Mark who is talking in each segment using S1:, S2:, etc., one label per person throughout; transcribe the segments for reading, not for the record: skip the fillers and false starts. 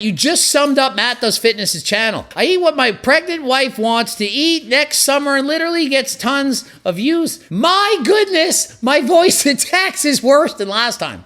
S1: You just summed up Matt Does Fitness's channel. I eat what my pregnant wife wants to eat next summer and literally gets tons of views. My goodness, my voice in text is worse than last time.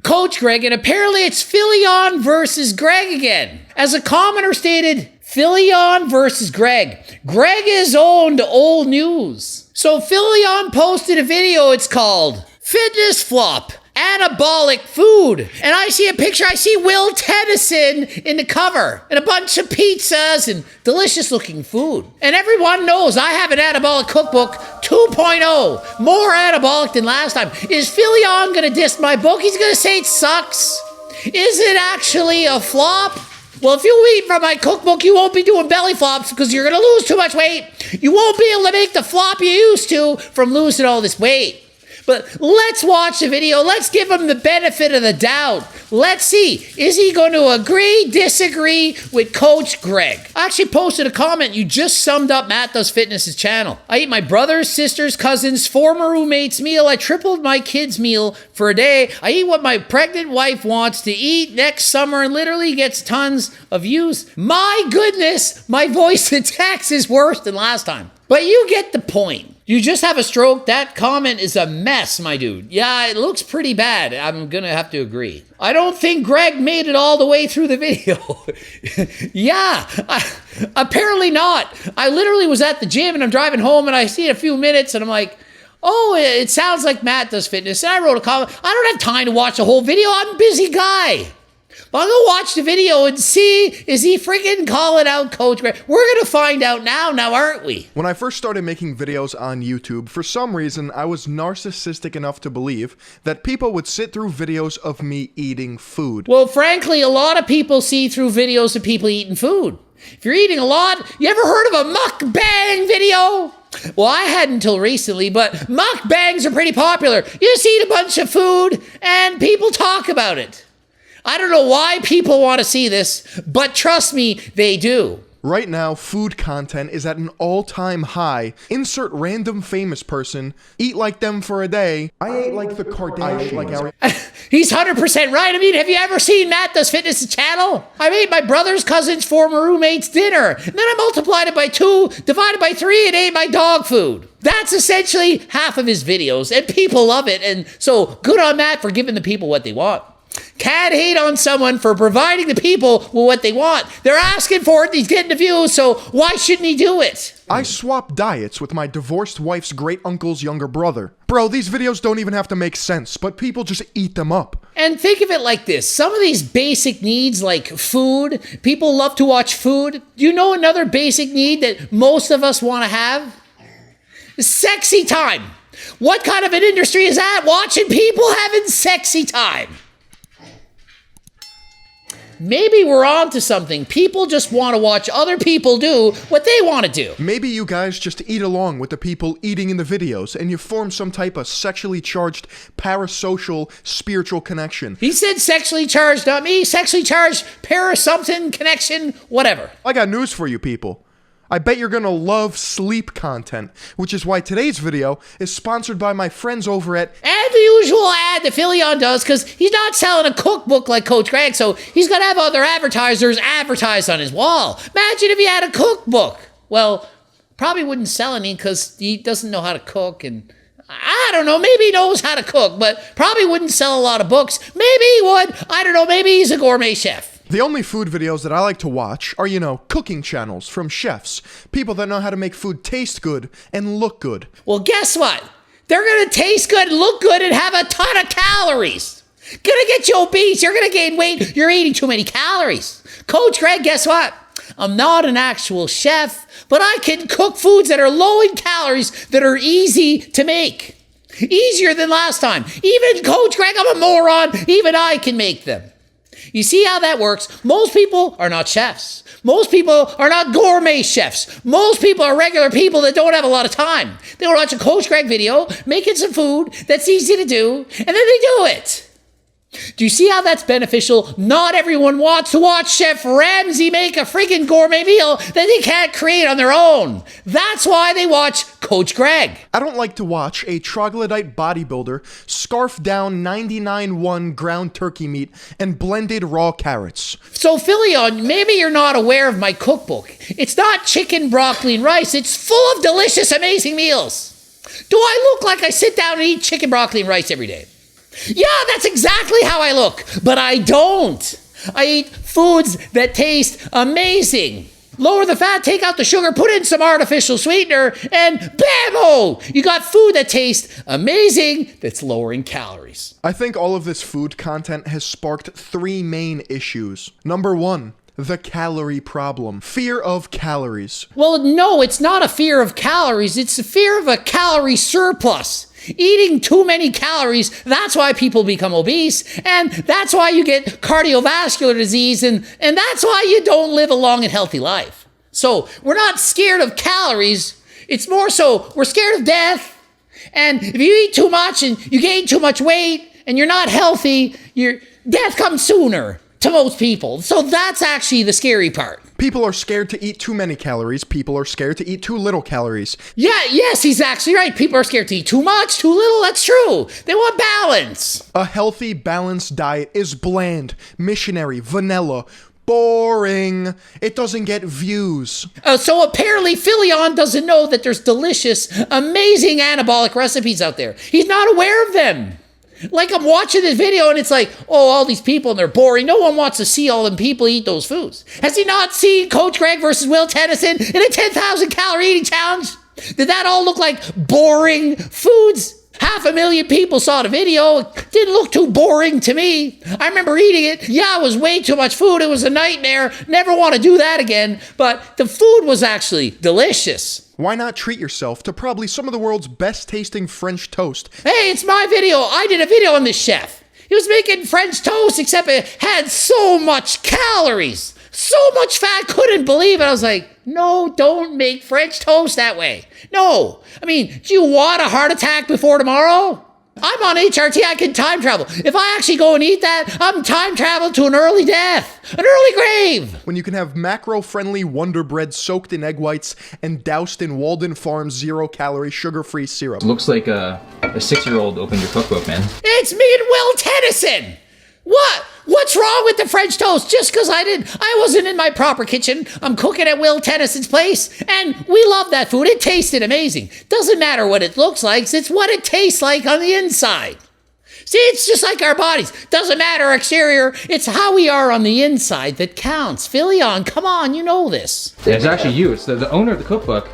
S1: Coach Greg, and apparently it's Philion versus Greg again. As a commenter stated, Philion versus Greg. Greg is owned old news. So Philion posted a video, it's called Fitness Flop, Anabolic Food. And I see a picture, I see Will Tennyson in the cover, and a bunch of pizzas and delicious looking food. And everyone knows I have an anabolic cookbook 2.0, more anabolic than last time. Is Philion gonna diss my book? He's gonna say it sucks. Is it actually a flop? Well, if you eat from my cookbook, you won't be doing belly flops because you're gonna lose too much weight. You won't be able to make the flop you used to from losing all this weight. But let's watch the video. Let's give him the benefit of the doubt. Let's see, is he going to agree, disagree with Coach Greg? I actually posted a comment. You just summed up Matt Does Fitness's channel. I eat my brother's, sister's, cousin's, former roommate's meal. I tripled my kid's meal for a day. I eat what my pregnant wife wants to eat next summer and literally gets tons of views. My goodness, my voice in text is worse than last time. But you get the point. You just have a stroke. That comment is a mess, my dude. Yeah, it looks pretty bad. I'm gonna have to agree. I don't think Greg made it all the way through the video. Apparently not. I literally was at the gym and I'm driving home and I see it a few minutes and I'm like, oh, it sounds like Matt Does Fitness. And I wrote a comment. I don't have time to watch the whole video. I'm a busy guy. But I'm gonna watch the video and see, is he freaking calling out Coach Greg? We're gonna find out now, aren't we?
S2: When I first started making videos on YouTube, for some reason, I was narcissistic enough to believe that people would sit through videos of me eating food.
S1: Well, frankly, a lot of people see through videos of people eating food. If you're eating a lot, you ever heard of a mukbang video? Well, I hadn't until recently, but mukbangs are pretty popular. You just eat a bunch of food and people talk about it. I don't know why people want to see this, but trust me, they do.
S2: Right now, food content is at an all-time high. Insert random famous person, eat like them for a day. I ate like the Kardashians.
S1: He's 100% right. I mean, have you ever seen Matt Does Fitness's channel? I made my brother's cousin's former roommate's dinner, and then I multiplied it by 2, divided by 3, and ate my dog food. That's essentially half of his videos, and people love it, and so good on Matt for giving the people what they want. Can't hate on someone for providing the people with what they want. They're asking for it, he's getting the views, so why shouldn't he do it?
S2: I swapped diets with my divorced wife's great uncle's younger brother. Bro, these videos don't even have to make sense, but people just eat them up.
S1: And think of it like this. Some of these basic needs like food, people love to watch food. Do you know another basic need that most of us want to have? Sexy time. What kind of an industry is that? Watching people having sexy time. Maybe we're on to something. People just want to watch other people do what they want to do.
S2: Maybe you guys just eat along with the people eating in the videos and you form some type of sexually charged, parasocial, spiritual connection.
S1: He said sexually charged, not me. Sexually charged, something connection, whatever.
S2: I got news for you people. I bet you're gonna love sleep content, which is why today's video is sponsored by my friends over at...
S1: And the usual ad that Philion does, because he's not selling a cookbook like Coach Greg, so he's gonna have other advertisers advertise on his wall. Imagine if he had a cookbook. Well, probably wouldn't sell any because he doesn't know how to cook, and I don't know, maybe he knows how to cook, but probably wouldn't sell a lot of books. Maybe he would. I don't know, maybe he's a gourmet chef.
S2: The only food videos that I like to watch are, cooking channels from chefs. People that know how to make food taste good and look good.
S1: Well, guess what? They're gonna taste good, look good, and have a ton of calories. Gonna get you obese, you're gonna gain weight, you're eating too many calories. Coach Greg, guess what? I'm not an actual chef, but I can cook foods that are low in calories that are easy to make. Easier than last time. Even Coach Greg, I'm a moron, even I can make them. You see how that works? Most people are not chefs. Most people are not gourmet chefs. Most people are regular people that don't have a lot of time. They want to watch a Coach Greg video, making some food that's easy to do, and then they do it. Do you see how that's beneficial? Not everyone wants to watch Chef Ramsay make a freaking gourmet meal that they can't create on their own. That's why they watch Coach Greg.
S2: I don't like to watch a troglodyte bodybuilder scarf down 99.1 ground turkey meat and blended raw carrots.
S1: So Philion, maybe you're not aware of my cookbook. It's not chicken, broccoli, and rice. It's full of delicious, amazing meals. Do I look like I sit down and eat chicken, broccoli, and rice every day? Yeah, that's exactly how I look, but I don't. I eat foods that taste amazing. Lower the fat, take out the sugar, put in some artificial sweetener, and bam-o! You got food that tastes amazing that's lowering calories.
S2: I think all of this food content has sparked 3 main issues. Number 1, the calorie problem. Fear of calories.
S1: Well, no, it's not a fear of calories. It's a fear of a calorie surplus. Eating too many calories, that's why people become obese, and that's why you get cardiovascular disease, and that's why you don't live a long and healthy life. So we're not scared of calories. It's more so we're scared of death. And if you eat too much and you gain too much weight and you're not healthy, your death comes sooner to most people. So that's actually the scary part.
S2: People are scared to eat too many calories. People are scared to eat too little calories.
S1: Yes, he's actually right. People are scared to eat too much, too little. That's true. They want balance.
S2: A healthy, balanced diet is bland, missionary, vanilla, boring. It doesn't get views.
S1: So apparently Philion doesn't know that there's delicious, amazing anabolic recipes out there. He's not aware of them. Like, I'm watching this video and it's like, oh, all these people and they're boring. No one wants to see all them people eat those foods. Has he not seen Coach Greg versus Will Tennyson in a 10,000 calorie eating challenge? Did that all look like boring foods? 500,000 people saw the video. It didn't look too boring to me. I remember eating it. Yeah, it was way too much food. It was a nightmare. Never want to do that again. But the food was actually delicious.
S2: Why not treat yourself to probably some of the world's best tasting French toast?
S1: Hey, it's my video. I did a video on this chef. He was making French toast, except it had so much calories. So much fat, couldn't believe it. I was like, no, don't make French toast that way. No. I mean, do you want a heart attack before tomorrow? I'm on HRT, I can time travel. If I actually go and eat that, I'm time traveling to an early death, an early grave.
S2: When you can have macro-friendly Wonder Bread soaked in egg whites and doused in Walden Farms 0-calorie sugar-free syrup.
S3: Looks like a 6-year-old opened your cookbook, man.
S1: It's me and Will Tennyson. What? What's wrong with the French toast? Just because I wasn't in my proper kitchen. I'm cooking at Will Tennyson's place, and we love that food. It tasted amazing. Doesn't matter what it looks like. It's what it tastes like on the inside. See, it's just like our bodies. Doesn't matter our exterior. It's how we are on the inside that counts. Philion, come on, you know this.
S3: Yeah, it's actually you. It's the owner of the cookbook.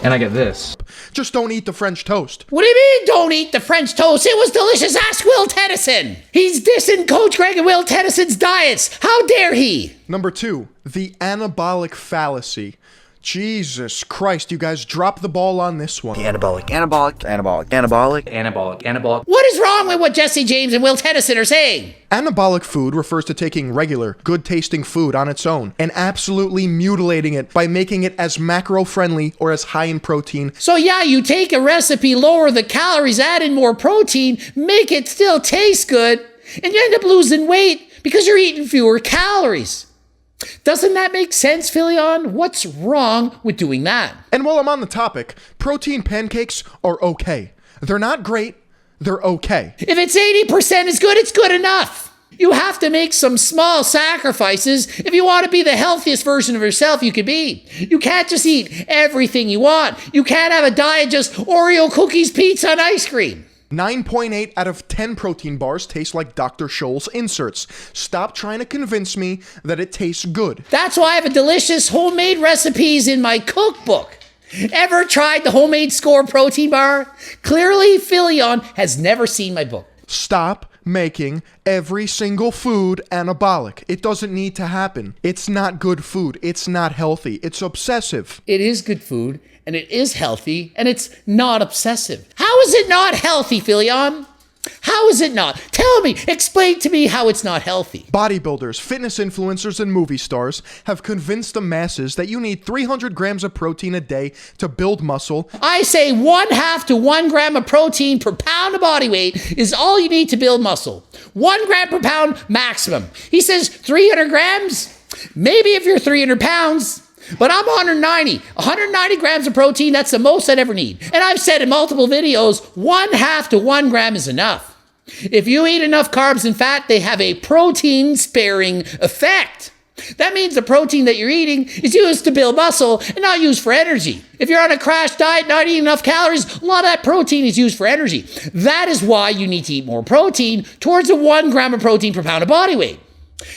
S3: And I get this.
S2: Just don't eat the French toast.
S1: What do you mean, don't eat the French toast? It was delicious. Ask Will Tennyson. He's dissing Coach Greg and Will Tennyson's diets. How dare he?
S2: Number 2, the anabolic fallacy. Jesus Christ, you guys dropped the ball on this one.
S4: Anabolic.
S1: What is wrong with what Jesse James and Will Tennyson are saying?
S2: Anabolic food refers to taking regular, good-tasting food on its own and absolutely mutilating it by making it as macro-friendly or as high in protein.
S1: So yeah, you take a recipe, lower the calories, add in more protein, make it still taste good, and you end up losing weight because you're eating fewer calories. Doesn't that make sense, Philion? What's wrong with doing that?
S2: And while I'm on the topic, protein pancakes are okay. They're not great, they're okay.
S1: If it's 80% is good, it's good enough. You have to make some small sacrifices if you want to be the healthiest version of yourself you could be. You can't just eat everything you want. You can't have a diet just Oreo cookies, pizza, and ice cream.
S2: 9.8 out of 10 protein bars taste like Dr. Scholl's inserts. Stop trying to convince me that it tastes good.
S1: That's why I have a delicious homemade recipes in my cookbook. Ever tried the homemade score protein bar? Clearly, Philion has never seen my book.
S2: Stop making every single food anabolic. It doesn't need to happen. It's not good food. It's not healthy. It's obsessive.
S1: It is good food, and it is healthy, and it's not obsessive. How is it not healthy, Philion? How is it not? Tell me, explain to me how it's not healthy.
S2: Bodybuilders, fitness influencers, and movie stars have convinced the masses that you need 300 grams of protein a day to build muscle.
S1: I say 1/2 to 1 gram of protein per pound of body weight is all you need to build muscle. 1 gram per pound maximum. He says 300 grams? Maybe if you're 300 pounds. But I'm 190. 190 grams of protein, that's the most I'd ever need. And I've said in multiple videos, 1/2 to 1 gram is enough. If you eat enough carbs and fat, they have a protein-sparing effect. That means the protein that you're eating is used to build muscle and not used for energy. If you're on a crash diet, not eating enough calories, a lot of that protein is used for energy. That is why you need to eat more protein, towards a 1 gram of protein per pound of body weight.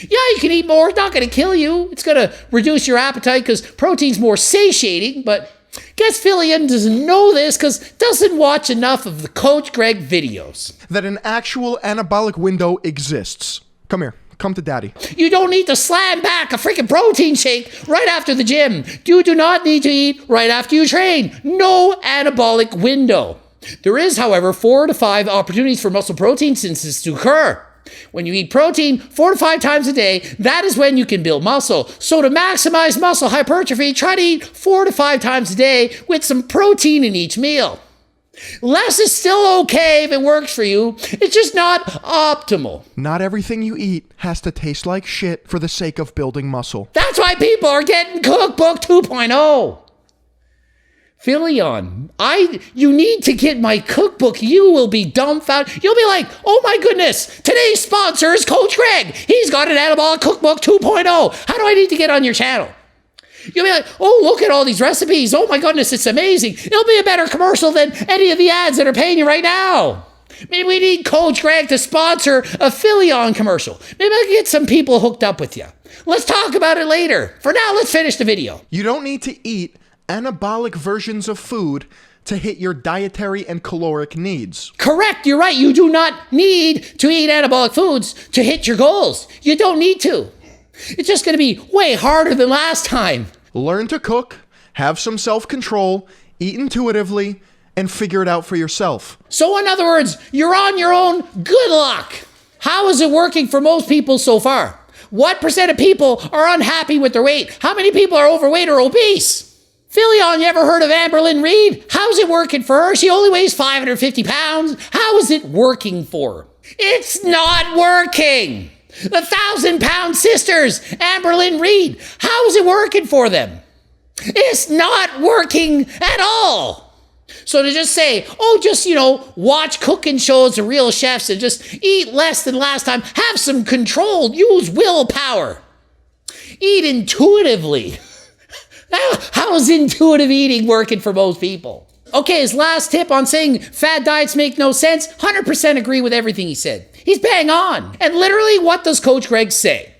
S1: Yeah, you can eat more. It's not going to kill you. It's going to reduce your appetite because protein's more satiating. But guess Phillion doesn't know this because doesn't watch enough of the Coach Greg videos.
S2: That an actual anabolic window exists. Come here. Come to daddy.
S1: You don't need to slam back a freaking protein shake right after the gym. You do not need to eat right after you train. No anabolic window. There is, however, 4 to 5 opportunities for muscle protein synthesis to occur. When you eat protein 4 to 5 times a day, that is when you can build muscle. So to maximize muscle hypertrophy, try to eat 4 to 5 times a day with some protein in each meal. Less is still okay if it works for you. It's just not optimal.
S2: Not everything you eat has to taste like shit for the sake of building muscle.
S1: That's why people are getting Cookbook 2.0. Philion, you need to get my cookbook. You will be dumbfounded. You'll be like, oh my goodness, today's sponsor is Coach Greg. He's got an Anabolic Cookbook 2.0. How do I need to get on your channel? You'll be like, oh, look at all these recipes. Oh my goodness, it's amazing. It'll be a better commercial than any of the ads that are paying you right now. Maybe we need Coach Greg to sponsor a Philion commercial. Maybe I can get some people hooked up with you. Let's talk about it later. For now, let's finish the video.
S2: You don't need to eat anabolic versions of food to hit your dietary and caloric needs.
S1: Correct, you're right. You do not need to eat anabolic foods to hit your goals. You don't need to. It's just going to be way harder than last time.
S2: Learn to cook, have some self-control, eat intuitively, and figure it out for yourself.
S1: So in other words, you're on your own. Good luck. How is it working for most people so far? What percent of people are unhappy with their weight? How many people are overweight or obese? Philion, you ever heard of Amberlynn Reed? How's it working for her? She only weighs 550 pounds. How is it working for her? It's not working. The 1,000-pound sisters, Amberlynn Reed, how is it working for them? It's not working at all. So to just say, oh, just, watch cooking shows of real chefs and just eat less than last time, have some control, use willpower, eat intuitively. How is intuitive eating working for most people? Okay, his last tip on saying fad diets make no sense, 100% agree with everything he said. He's bang on. And literally, what does Coach Greg say?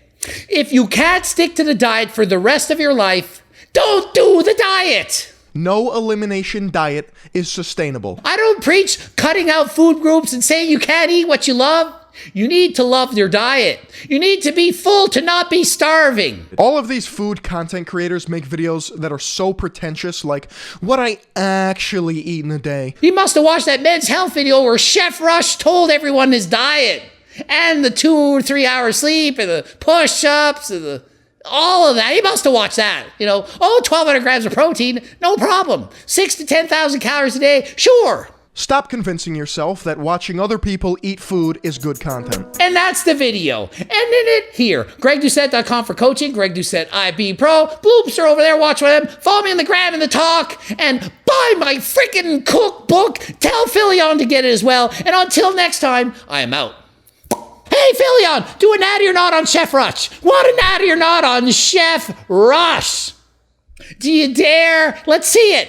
S1: If you can't stick to the diet for the rest of your life, don't do the diet.
S2: No elimination diet is sustainable.
S1: I don't preach cutting out food groups and saying you can't eat what you love. You need to love your diet. You need to be full to not be starving.
S2: All of these food content creators make videos that are so pretentious, like what I actually eat in a day.
S1: You must have watched that Men's Health video where Chef Rush told everyone his diet. And the 2 or 3 hour sleep and the push-ups and all of that. You must have watched that. 1,200 grams of protein, no problem. 6,000 to 10,000 calories a day, sure.
S2: Stop convincing yourself that watching other people eat food is good content.
S1: And that's the video. Ending it here. GregDoucette.com for coaching. Greg Doucette IB Pro. Bloops are over there. Watch them. Follow me on the gram and the talk. And buy my freaking cookbook. Tell Philion to get it as well. And until next time, I am out. Hey, Philion, do an natty or not on Chef Rush. Want a natty or not on Chef Rush? Do you dare? Let's see it.